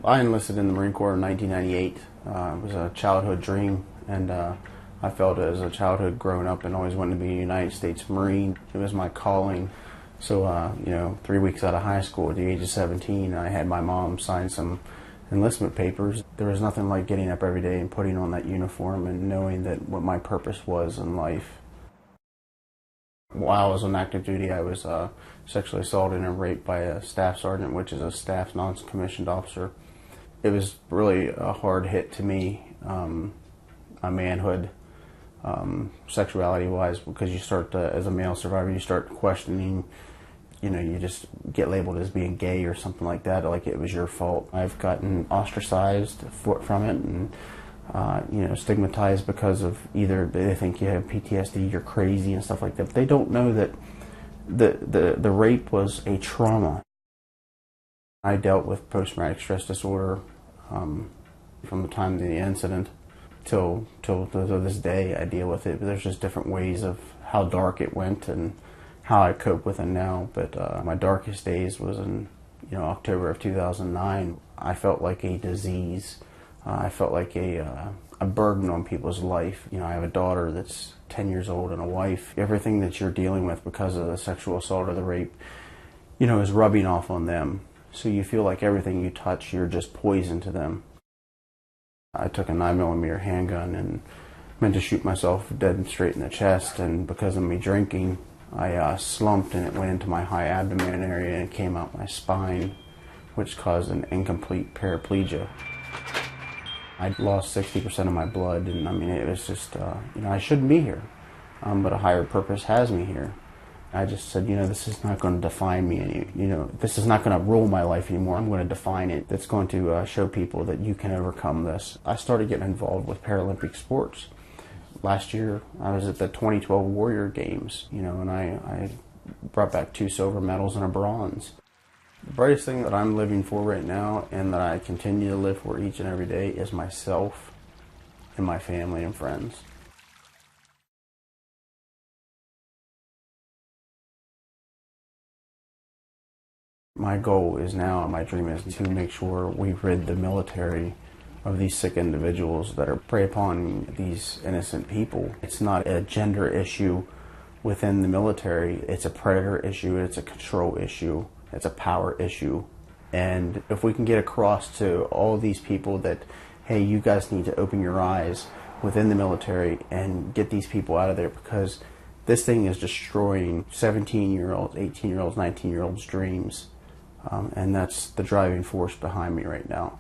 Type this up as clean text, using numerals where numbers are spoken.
I enlisted in the Marine Corps in 1998. It was a childhood dream, and I felt as a childhood growing up and always wanted to be a United States Marine. It was my calling. So, 3 weeks out of high school at the age of 17, I had my mom sign some enlistment papers. There was nothing like getting up every day and putting on that uniform and knowing that what my purpose was in life. While I was on active duty, I was sexually assaulted and raped by a staff sergeant, which is a staff non-commissioned officer. It was really a hard hit to me, my manhood, sexuality-wise, because you start as a male survivor, you start questioning, you just get labeled as being gay or something like that, like it was your fault. I've gotten ostracized from it and stigmatized because of either they think you have PTSD, you're crazy and stuff like that. But they don't know that the rape was a trauma. I dealt with post-traumatic stress disorder from the time of the incident till this day. I deal with it, but there's just different ways of how dark it went and how I cope with it now. But my darkest days was in October of 2009. I felt like a disease. I felt like a burden on people's life. I have a daughter that's 10 years old and a wife. Everything that you're dealing with because of the sexual assault or the rape, is rubbing off on them. So you feel like everything you touch, you're just poison to them. I took a 9mm handgun and meant to shoot myself dead and straight in the chest, and because of me drinking, I slumped and it went into my high abdomen area and it came out my spine, which caused an incomplete paraplegia. I lost 60% of my blood, and it was just, I shouldn't be here, but a higher purpose has me here. I just said, this is not going to define me this is not going to rule my life anymore. I'm going to define it. It's going to show people that you can overcome this. I started getting involved with Paralympic sports. Last year, I was at the 2012 Warrior Games, and I brought back 2 silver medals and a bronze. The brightest thing that I'm living for right now, and that I continue to live for each and every day, is myself and my family and friends. My goal is now, my dream is to make sure we rid the military of these sick individuals that are prey upon these innocent people. It's not a gender issue within the military. It's a predator issue. It's a control issue. It's a power issue. And if we can get across to all these people that, hey, you guys need to open your eyes within the military and get these people out of there, because this thing is destroying 17-year-olds, 18-year-olds, 19-year-olds' dreams. And that's the driving force behind me right now.